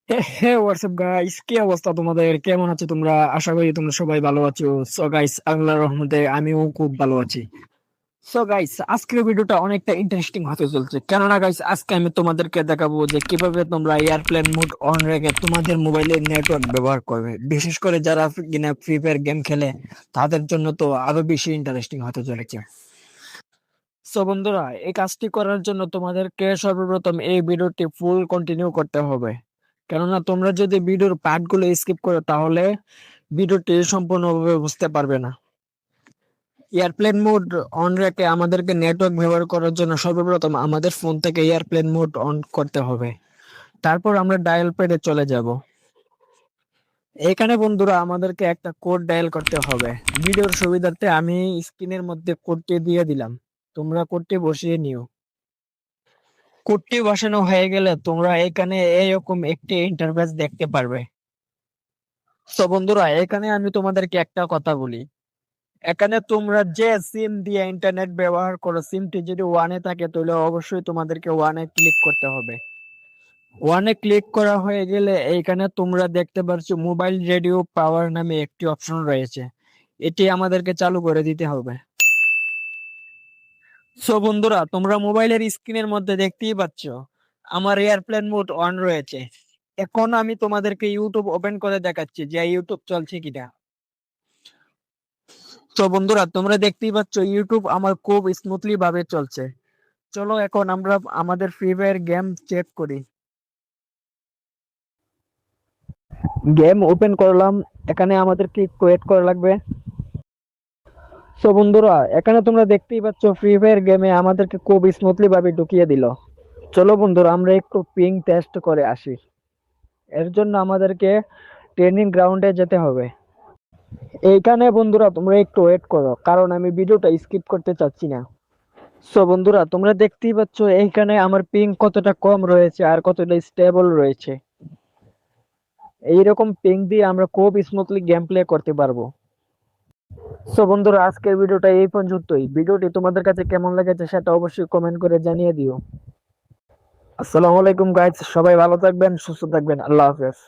হে WhatsApp guys, কি অবস্থা তোমাদের? কেমন আছো তোমরা? আশা করি তোমরা সবাই ভালো আছো। সো গাইস, আল্লাহর রহমতে আমিও খুব ভালো আছি। সো গাইস, আজকের ভিডিওটা অনেকটা ইন্টারেস্টিং হতে চলছে, কেননা গাইস আজকে আমি তোমাদেরকে দেখাবো যে কিভাবে তোমরা এয়ারপ্লেন মোড অন রেখে তোমাদের মোবাইলে নেটওয়ার্ক ব্যবহার করবে। বিশেষ করে যারা কিনা ফ্রি ফায়ার গেম খেলে, তাদের জন্য তো আরো বেশি ইন্টারেস্টিং হতে চলেছে। সো বন্ধুরা, এই কাজটি করার জন্য তোমাদেরকে সর্বপ্রথম এই ভিডিওটি ফুল কন্টিনিউ করতে হবে, কেননা তোমরা যদি ভিডিওর পার্ট গুলো স্কিপ করো তাহলে ভিডিওটি সম্পূর্ণভাবে বুঝতে পারবে না। এয়ারপ্লেন মোড অন রেখে আমাদেরকে নেটওয়ার্ক ব্যবহার করার জন্য সর্বপ্রথম আমাদের ফোন থেকে এয়ারপ্লেন মোড অন করতে হবে। তারপর আমরা ডায়াল প্যাডে চলে যাব। এখানে বন্ধুরা আমাদেরকে একটা কোড ডায়াল করতে হবে। ভিডিওর সুবিধার্থে আমি স্ক্রিনের মধ্যে কোডটি দিয়ে দিলাম, তোমরা কোডটি বসিয়ে নিও। কোডটি বসানো হয়ে গেলে তোমরা এখানে এরকম একটি ইন্টারফেস দেখতে পারবে। তো বন্ধুরা, এখানে আমি তোমাদেরকে একটা কথা বলি। এখানে তোমরা যে সিম দিয়ে ইন্টারনেট ব্যবহার করো, সিমটি যদি ওয়ানে থাকে তাহলে অবশ্যই তোমাদেরকে ওয়ানে ক্লিক করতে হবে। ওয়ানে ক্লিক করা হয়ে গেলে এইখানে তোমরা দেখতে পারছো মোবাইল রেডিও পাওয়ার নামে একটি অপশন রয়েছে, এটি আমাদেরকে চালু করে দিতে হবে। সো বন্ধুরা, তোমরা মোবাইলের স্ক্রিনের মধ্যে দেখতেই পাচ্ছ আমার এয়ারপ্লেন মোড অন রয়েছে। এখন আমি তোমাদেরকে ইউটিউব ওপেন করে দেখাচ্ছি যে ইউটিউব চলছে কিনা। তো বন্ধুরা, তোমরা দেখতেই পাচ্ছ ইউটিউব আমার খুব স্মুথলি ভাবে চলছে। চলো এখন আমরা আমাদের ফ্রি ফায়ার গেম চেক করি। গেম ওপেন করলাম, এখানে আমাদেরকে একটু ওয়েট করা লাগবে। তো বন্ধুরা, এখানে তোমরা দেখতেই পাচ্ছ ফ্রি ফায়ার গেমে আমাদেরকে খুব স্মুথলি ভাবে ঢুকিয়ে দিল। চলো বন্ধুরা, আমরা একটু পিং টেস্ট করে আসি। এর জন্য আমাদেরকে ট্রেনিং গ্রাউন্ডে যেতে হবে। এইখানে বন্ধুরা তোমরা একটু ওয়েট করো, কারণ আমি ভিডিওটা স্কিপ করতে চাচ্ছি না। সো বন্ধুরা, তোমরা দেখতেই পাচ্ছ এইখানে আমার পিং কতটা কম রয়েছে আর কতটা স্টেবল রয়েছে। এইরকম পিং দিয়ে আমরা খুব স্মুথলি গেম প্লে করতে পারবো। সো বন্ধুরা, আজকের ভিডিওটা এই পর্যন্তই। ভিডিওটি তোমাদের কাছে কেমন লেগেছে সেটা অবশ্যই কমেন্ট করে জানিয়ে দিও। আসসালামু আলাইকুম গাইস, সবাই ভালো থাকবেন, সুস্থ থাকবেন, আল্লাহ হাফেজ।